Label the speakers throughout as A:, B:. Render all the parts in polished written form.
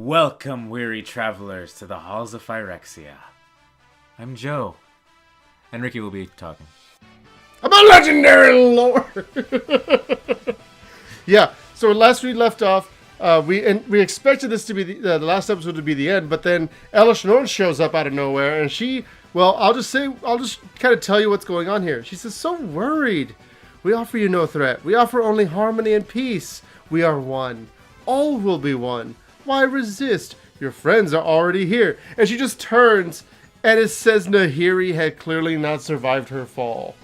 A: Welcome, weary travelers, to the halls of Phyrexia. I'm Joe, and Ricky will be talking.
B: I'm a legendary lord! Yeah, so last we left off, we expected this to be the last episode to be the end, but then Elesh Norn shows up out of nowhere, and I'll just kind of tell you what's going on here. She says, so worried. We offer you no threat. We offer only harmony and peace. We are one. All will be one. Why resist? Your friends are already here. And she just turns, and it says Nahiri had clearly not survived her fall.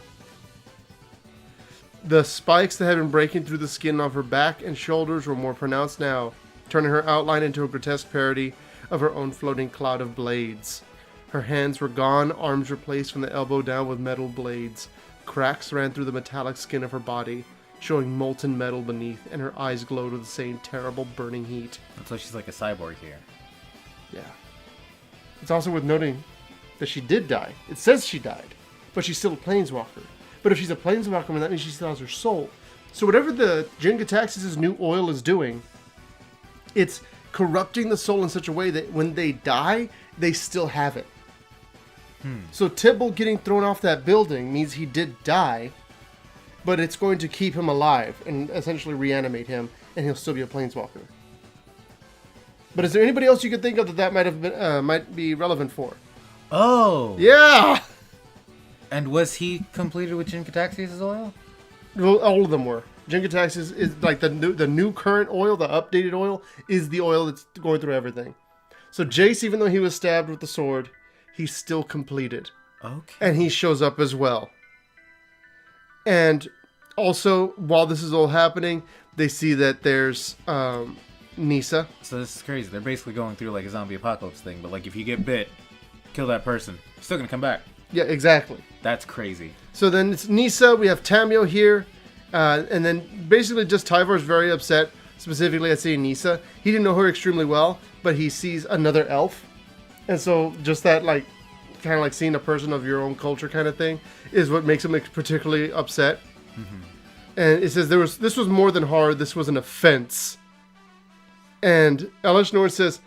B: The spikes that had been breaking through the skin of her back and shoulders were more pronounced now, turning her outline into a grotesque parody of her own floating cloud of blades. Her hands were gone, arms replaced from the elbow down with metal blades. Cracks ran through the metallic skin of her body, showing molten metal beneath, and her eyes glowed with the same terrible burning heat.
A: That's why she's like a cyborg here.
B: Yeah. It's also worth noting that she did die. It says she died, but she's still a planeswalker. But if she's a planeswalker, then that means she still has her soul. So whatever the Jin-Gitaxias' new oil is doing, it's corrupting the soul in such a way that when they die, they still have it. So Tibble getting thrown off that building means he did die, but it's going to keep him alive and essentially reanimate him, and he'll still be a planeswalker. But is there anybody else you could think of that might be relevant for?
A: Oh!
B: Yeah!
A: And was he completed with Jin-Gitaxias' oil?
B: Well, all of them were. Jin-Gitaxias is like the new current oil, the updated oil, is the oil that's going through everything. So Jace, even though he was stabbed with the sword, he's still completed.
A: Okay.
B: And he shows up as well. And also, while this is all happening, they see that there's Nissa.
A: So this is crazy. They're basically going through like a zombie apocalypse thing, but like if you get bit, kill that person. You're still gonna come back.
B: Yeah, exactly.
A: That's crazy.
B: So then it's Nissa, we have Tamio here, and then basically just Tyvor's very upset, specifically at seeing Nissa. He didn't know her extremely well, but he sees another elf. And so just that, like, kind of like seeing a person of your own culture kind of thing is what makes him particularly upset. Mm-hmm. And it says this was more than hard, this was an offense. And Elesh Norn says,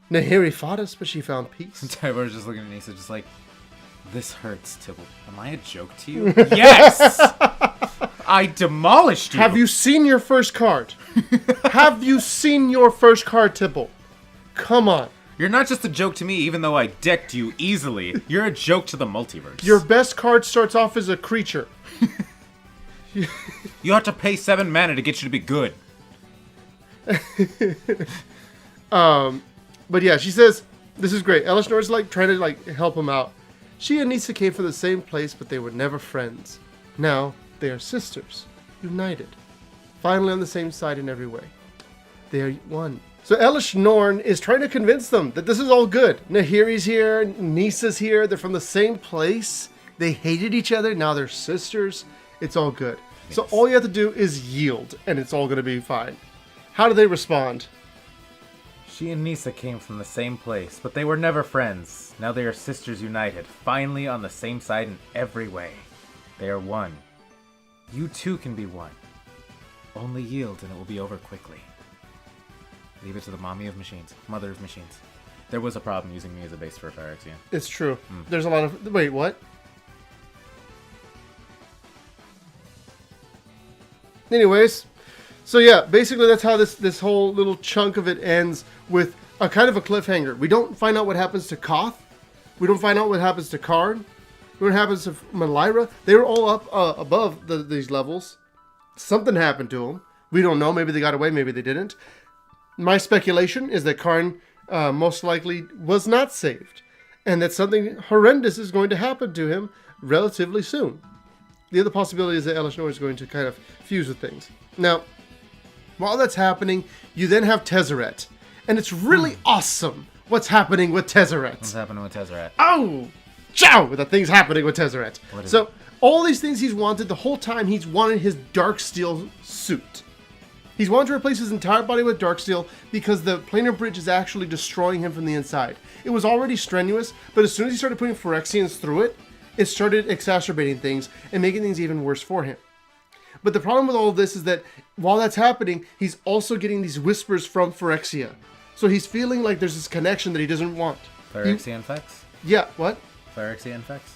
B: Nahiri fought us, but she found peace.
A: Tyvor's just looking at Nisa just like, this hurts, Tibble. Am I a joke to you? Yes! I demolished you!
B: Have you seen your first card? Have you seen your first card, Tibble? Come on.
A: You're not just a joke to me, even though I decked you easily. You're a joke to the multiverse.
B: Your best card starts off as a creature.
A: You have to pay 7 mana to get you to be good.
B: But yeah, she says, this is great. Elesh Norn's like trying to like help him out. She and Nissa came from the same place, but they were never friends. Now, they are sisters, united. Finally on the same side in every way. They are one. So Elesh Norn is trying to convince them that this is all good. Nahiri's here, Nissa's here, they're from the same place. They hated each other, now they're sisters. It's all good. Yes. So all you have to do is yield, and it's all going to be fine. How do they respond?
A: She and Nissa came from the same place, but they were never friends. Now they are sisters united, finally on the same side in every way. They are one. You too can be one. Only yield and it will be over quickly. Leave it to the mother of machines. There was a problem using me as a base for Phyrexia.
B: It's true. There's a lot of... Wait, what? Anyways, so yeah, basically that's how this whole little chunk of it ends, with a kind of a cliffhanger. We don't find out what happens to Koth. We don't find out what happens to Karn. What happens to Malira. They were all up above these levels. Something happened to them. We don't know. Maybe they got away. Maybe they didn't. My speculation is that Karn most likely was not saved, and that something horrendous is going to happen to him relatively soon. The other possibility is that Elesh Norn is going to kind of fuse with things. Now, while that's happening, you then have Tezzeret, and it's really awesome what's happening with Tezzeret.
A: What's happening with Tezzeret?
B: Oh! Chow! The thing's happening with Tezzeret. So, all these things he's wanted the whole time, he's wanted his Darksteel suit. He's wanted to replace his entire body with Darksteel because the planar bridge is actually destroying him from the inside. It was already strenuous, but as soon as he started putting Phyrexians through it, it started exacerbating things and making things even worse for him. But the problem with all of this is that while that's happening, he's also getting these whispers from Phyrexia So he's feeling like there's this connection that he doesn't want.
A: Phyrexia infects?
B: Yeah, what?
A: Phyrexia infects?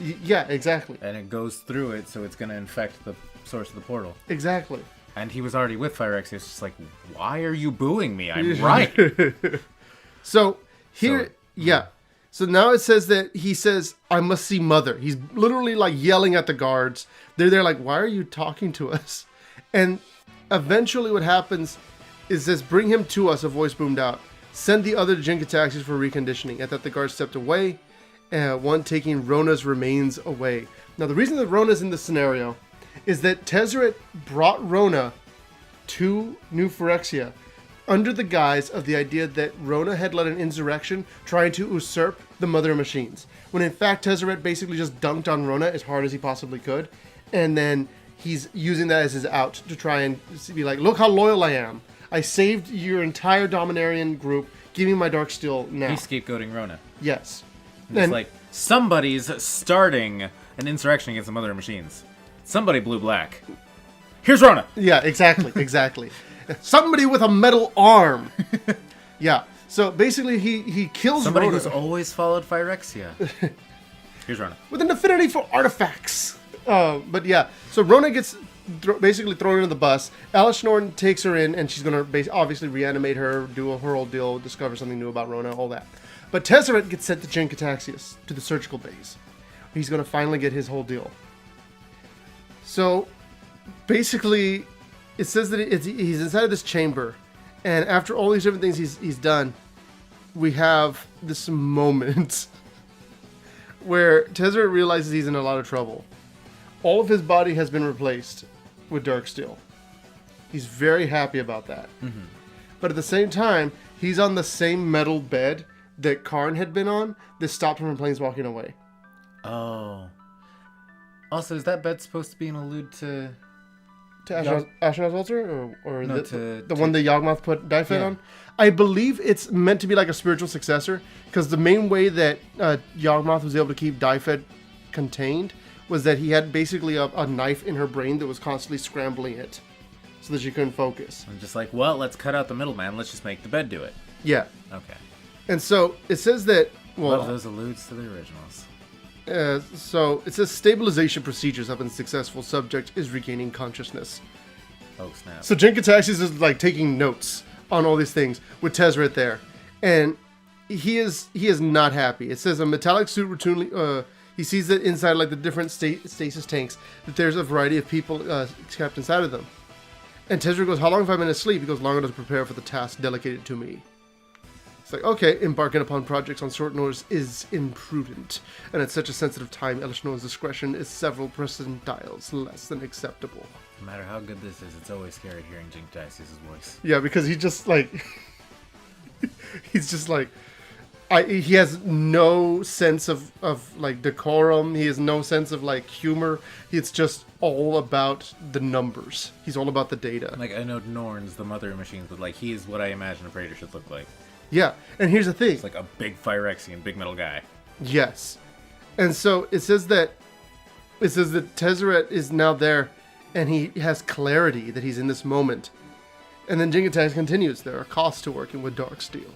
B: Yeah, exactly.
A: And it goes through it, so it's going to infect the source of the portal.
B: Exactly.
A: And he was already with Phyrexia. It's just like, why are you booing me? I'm right.
B: So So now it says that he says, I must see Mother. He's literally like yelling at the guards. They're there like, why are you talking to us? And eventually what happens is this, bring him to us, a voice boomed out. Send the other Jinka taxis for reconditioning. At that the guards stepped away, one taking Rona's remains away. Now the reason that Rona's in this scenario is that Tezzeret brought Rona to New Phyrexia under the guise of the idea that Rona had led an insurrection trying to usurp the Mother Machines. When in fact Tezzeret basically just dunked on Rona as hard as he possibly could. And then he's using that as his out to try and be like, look how loyal I am. I saved your entire Dominarian group. Give me my Darksteel now.
A: He's scapegoating Rona.
B: Yes.
A: It's like, somebody's starting an insurrection against the Mother Machines. Somebody blue black. Here's Rona!
B: Yeah, exactly. Somebody with a metal arm. Yeah. So basically he kills
A: somebody
B: Rona.
A: who's always followed Phyrexia. Here's Rona.
B: With an affinity for artifacts. But yeah, so Rona gets basically thrown into the bus. Elesh Norn takes her in, and she's going to obviously reanimate her, do her whole deal, discover something new about Rona, all that. But Tezzeret gets sent to Jinka Taxius, to the surgical bays. He's going to finally get his whole deal. So basically, it says that he's inside of this chamber, and after all these different things he's done, we have this moment where Tezzeret realizes he's in a lot of trouble. All of his body has been replaced with Darksteel. He's very happy about that. Mm-hmm. But at the same time, he's on the same metal bed that Karn had been on that stopped him from planeswalking away.
A: Oh. Also, is that bed supposed to be an allude to
B: Ashnod's Altar? Or
A: no,
B: the one that Yawgmoth put Dyfed on? I believe it's meant to be like a spiritual successor, because the main way that Yawgmoth was able to keep Dyfed contained was that he had basically a knife in her brain that was constantly scrambling it so that she couldn't focus.
A: I'm just like, well, let's cut out the middleman. Let's just make the bed do it.
B: Yeah.
A: Okay.
B: And so it says that... Well,
A: love those alludes to the originals.
B: So it says stabilization procedures have been successful. Subject is regaining consciousness.
A: Oh, snap.
B: So Jinka Taxis is like taking notes on all these things with Tezzeret there. And he is not happy. It says a metallic suit routinely... he sees that inside like the different stasis tanks that there's a variety of people kept inside of them. And Tezzeret goes, how long have I been asleep? He goes, long enough to prepare for the task delegated to me. It's like, okay, embarking upon projects on short notice is imprudent. And at such a sensitive time, Elesh Norn's discretion is several percentiles less than acceptable.
A: No matter how good this is, it's always scary hearing Jinka Taxius' voice.
B: Yeah, because he just like... he's just like... he has no sense of like decorum. He has no sense of like humor. It's just all about the numbers. He's all about the data.
A: Like, I know Norn's the Mother Machines, but like, he's what I imagine a Praetor should look like.
B: Yeah, and here's the thing.
A: It's like a big Phyrexian, big metal guy.
B: Yes. And so it says that Tezzeret is now there, and he has clarity that he's in this moment. And then Jinka Tax continues, there are costs to working with Darksteel.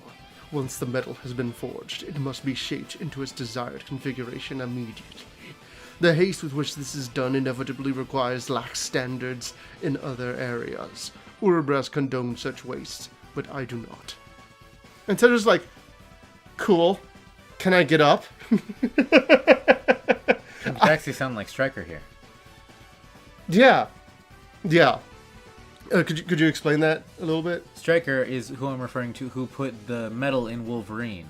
B: Once the metal has been forged, it must be shaped into its desired configuration immediately. The haste with which this is done inevitably requires lax standards in other areas. Urubras condone such waste, but I do not. And Tedder's like, cool. Can I get up?
A: Actually sound like Striker here.
B: Yeah. Could you explain that a little bit?
A: Striker is who I'm referring to, who put the metal in Wolverine.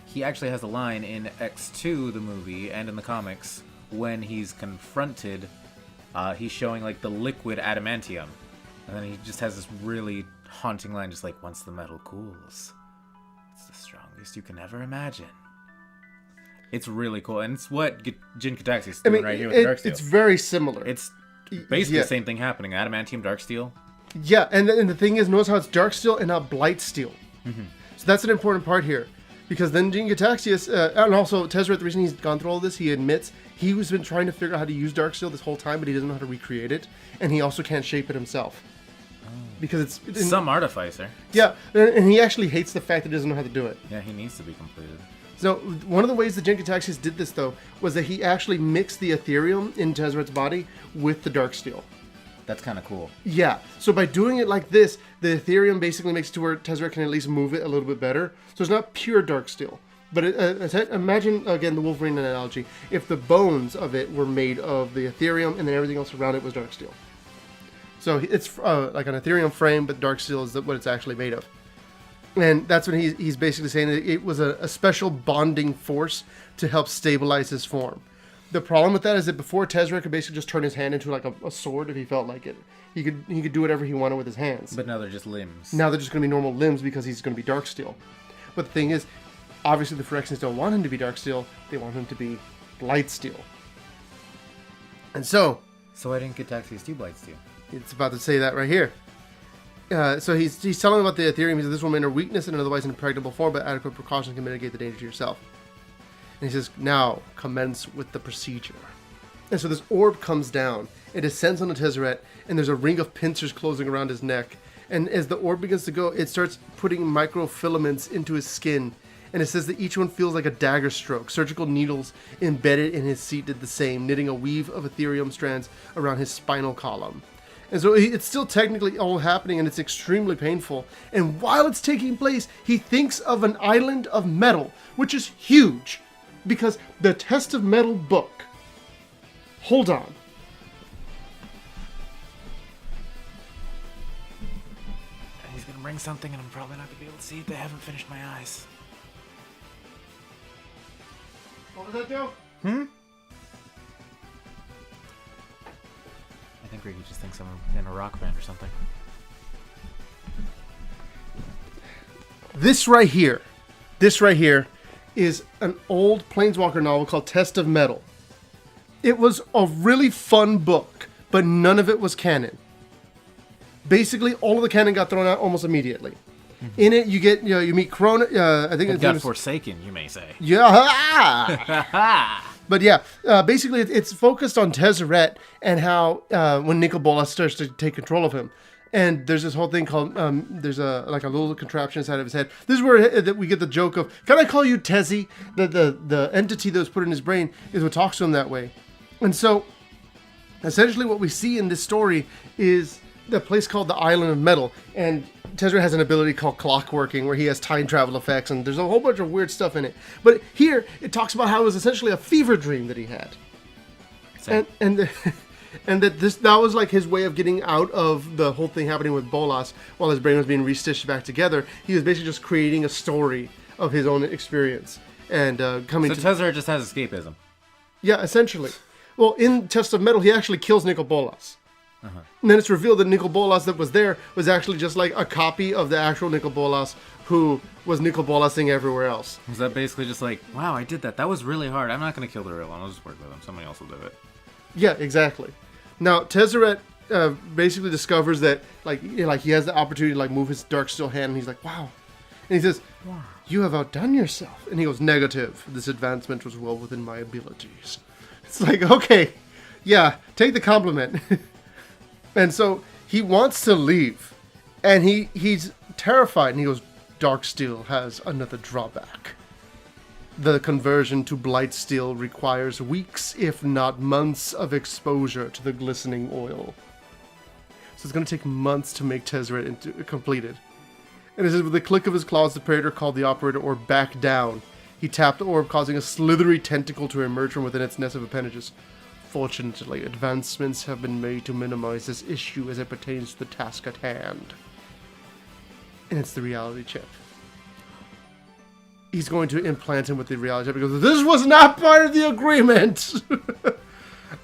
A: He actually has a line in X2, the movie, and in the comics, when he's confronted, he's showing like the liquid adamantium. And then he just has this really haunting line, just like, once the metal cools, it's the strongest you can ever imagine. It's really cool, and it's what Jin Kataxi is doing right here with Darksteel.
B: It's very similar.
A: It's basically the same thing happening. Adamantium, Darksteel.
B: Yeah, and the thing is, notice how it's Darksteel and not Blightsteel. Mm-hmm. So that's an important part here. Because then Jin Kataxius, and also Tezzeret, the reason he's gone through all this, he admits he's been trying to figure out how to use Darksteel this whole time, but he doesn't know how to recreate it. And he also can't shape it himself. because it's
A: Some artificer.
B: Yeah, and he actually hates the fact that he doesn't know how to do it.
A: Yeah, he needs to be completed.
B: So one of the ways that Genkataxis did this, though, was that he actually mixed the Ethereum in Tezzeret's body with the Darksteel.
A: That's kind of cool.
B: Yeah, so by doing it like this, the Ethereum basically makes it to where Tezzeret can at least move it a little bit better. So it's not pure Darksteel. But imagine, again, the Wolverine analogy, if the bones of it were made of the Ethereum and then everything else around it was Darksteel. So it's like an Ethereum frame, but Darksteel is what it's actually made of. And that's when he's basically saying that it was a special bonding force to help stabilize his form. The problem with that is that before Tezzeret could basically just turn his hand into like a sword if he felt like it. He could do whatever he wanted with his hands.
A: But now they're just limbs.
B: Now they're just going to be normal limbs because he's going to be Darksteel. But the thing is, obviously the Phyrexians don't want him to be Darksteel. They want him to be Blightsteel. And so...
A: So why didn't Gitaxias do Blightsteel?
B: It's about to say that right here. So he's telling about the Ethereum. He says, this will maintain weakness in an otherwise impregnable form, but adequate precautions can mitigate the danger to yourself. And he says, now, commence with the procedure. And so this orb comes down. It descends on the Tezzeret, and there's a ring of pincers closing around his neck. And as the orb begins to go, it starts putting microfilaments into his skin. And it says that each one feels like a dagger stroke. Surgical needles embedded in his seat did the same, knitting a weave of Ethereum strands around his spinal column. And so it's still technically all happening, and it's extremely painful. And while it's taking place, he thinks of an island of metal, which is huge, because the Test of Metal book. Hold on.
A: He's gonna bring something, and I'm probably not gonna be able to see it. They haven't finished my eyes.
B: What was that, Joe?
A: I think Ricky just thinks I'm in a rock band or something.
B: This right here is an old Planeswalker novel called Test of Metal. It was a really fun book, but none of it was canon. Basically, all of the canon got thrown out almost immediately. Mm-hmm. In it, you meet Corona. I think
A: it got forsaken, you may say.
B: Yeah. But yeah, basically it's focused on Tezzeret and how when Nicol Bolas starts to take control of him. And there's this whole thing called, there's a little contraption inside of his head. This is where that we get the joke of, can I call you Tezzy? The entity that was put in his brain is what talks to him that way. And so, essentially what we see in this story is the place called the Island of Metal. And Tezzeret has an ability called clockworking where he has time travel effects, and there's a whole bunch of weird stuff in it. But here, it talks about how it was essentially a fever dream that he had. And that was like his way of getting out of the whole thing happening with Bolas while his brain was being restitched back together. He was basically just creating a story of his own experience and coming.
A: So Tezzeret just has escapism.
B: Yeah, essentially. Well, in Test of Metal, he actually kills Nicol Bolas. Uh-huh. And then it's revealed that Nicol Bolas that was there was actually just like a copy of the actual Nicol Bolas who was Nicol Bolasing everywhere else.
A: Was that basically just like, wow, I did that. That was really hard. I'm not going to kill the real one. I'll just work with him. Somebody else will do it.
B: Yeah, exactly. Now, Tezzeret basically discovers that like he has the opportunity to like move his Darksteel hand, and he's like, wow. And he says, wow, you have outdone yourself. And he goes, negative. This advancement was well within my abilities. It's like, okay, yeah, take the compliment. And so he wants to leave, and he's terrified, and he goes, Darksteel has another drawback. The conversion to Blightsteel requires weeks, if not months, of exposure to the glistening oil. So it's going to take months to make Tezzeret completed. And it says, with the click of his claws, the Praetor called the operator orb back down. He tapped the orb, causing a slithery tentacle to emerge from within its nest of appendages. Fortunately, advancements have been made to minimize this issue as it pertains to the task at hand. And it's the reality chip. He's going to implant him with the reality chip because this was not part of the agreement.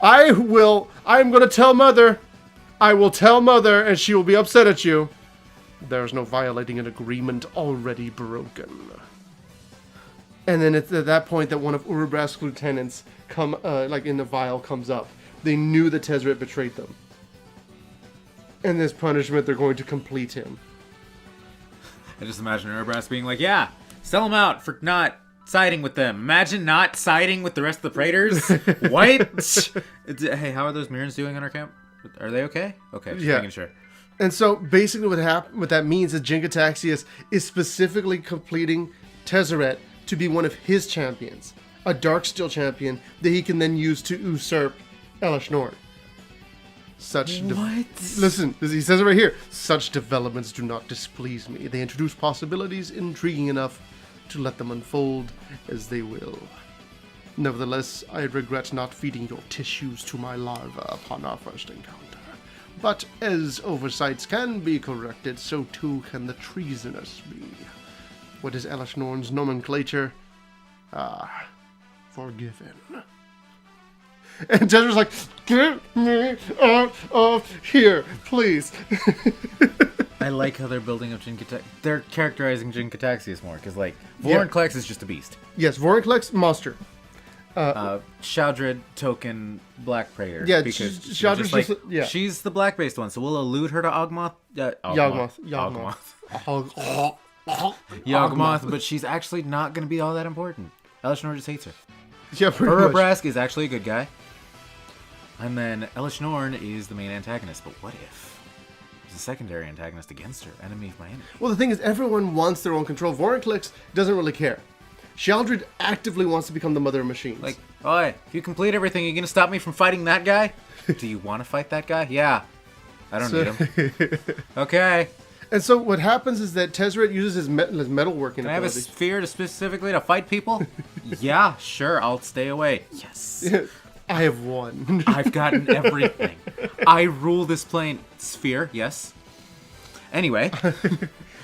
B: I'm going to tell Mother. I will tell Mother, and she will be upset at you. There's no violating an agreement already broken. And then it's at that point that one of Urubrask's lieutenants in the vial comes up. They knew that Tezzeret betrayed them. And this punishment, they're going to complete him.
A: I just imagine Urubrask being like, yeah, sell him out for not siding with them. Imagine not siding with the rest of the Praetors. What? Hey, how are those Mirrans doing in our camp? Are they okay? Okay, just making sure.
B: And so basically what that means is Jin-Gitaxias is specifically completing Tezzeret to be one of his champions. A Darksteel champion that he can then use to usurp Elesh Norn. Listen, he says it right here. Such developments do not displease me. They introduce possibilities intriguing enough to let them unfold as they will. Nevertheless, I regret not feeding your tissues to my larva upon our first encounter. But as oversights can be corrected, so too can the treasonous be. What is Elesh Norn's nomenclature? Forgiven. And Tezzeret's like, get me out of here, please.
A: I like how they're building up Jin-Gitaxias. They're characterizing Jin-Gitaxias more, because, like, Vorinclex is just a beast.
B: Yes, Vorinclex, monster.
A: Shaldred, token, Black Praetor.
B: Yeah,
A: because
B: Shaldred's
A: she's the black-based one, so we'll allude her to Yawgmoth. Yawgmoth, but she's actually not going to be all that important. Elesh Norn just hates her.
B: Yeah, pretty much.
A: Urabrask is actually a good guy. And then Elesh Norn is the main antagonist, but what if he's a secondary antagonist against her? Enemy of my enemy.
B: Well, the thing is, everyone wants their own control. Vorinclex doesn't really care. Shaldred actively wants to become the mother of machines.
A: Like, oi, if you complete everything, are you going to stop me from fighting that guy? Do you want to fight that guy? Yeah. I don't need him. Okay.
B: And so what happens is that Tezzeret uses his metalworking
A: Can I have a
B: abilities.
A: sphere specifically to fight people? Yeah, sure, I'll stay away. Yes.
B: I have won.
A: I've gotten everything. I rule this plane. Sphere, yes. Anyway.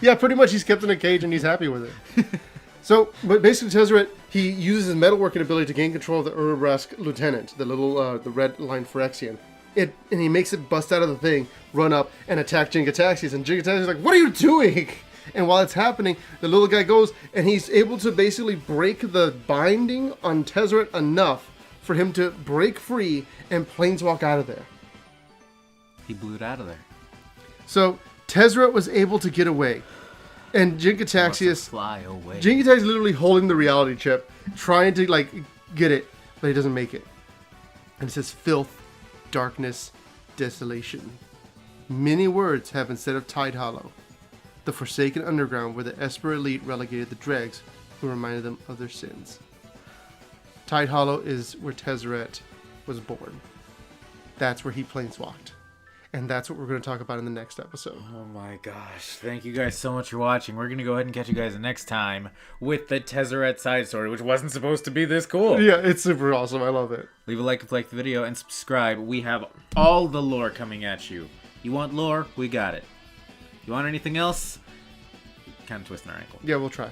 B: Yeah, pretty much he's kept in a cage and he's happy with it. So, but basically Tezzeret, he uses his metalworking ability to gain control of the Urabrask lieutenant, the little, the red line Phyrexian. And he makes it bust out of the thing, run up, and attack Jin-Gitaxias. And Jin-Gitaxias is like, what are you doing? And while it's happening, the little guy goes, and he's able to basically break the binding on Tezzeret enough for him to break free and planeswalk out of there.
A: He blew it out of there.
B: So, Tezzeret was able to get away. And Jin-Gitaxias...
A: fly away.
B: Jin-Gitaxias is literally holding the reality chip, trying to, like, get it, but he doesn't make it. And it says, filth, darkness, desolation. Many words have instead of Tide Hollow, the forsaken underground where the Esper elite relegated the dregs who reminded them of their sins. Tide Hollow is where Tezzeret was born. That's where he planeswalked. And that's what we're going to talk about in the next episode.
A: Oh my gosh. Thank you guys so much for watching. We're going to go ahead and catch you guys next time with the Tezzeret side story, which wasn't supposed to be this cool.
B: Yeah, it's super awesome. I love it.
A: Leave a like if you like the video and subscribe. We have all the lore coming at you. You want lore? We got it. You want anything else? Kind of twisting our ankle.
B: Yeah, we'll try.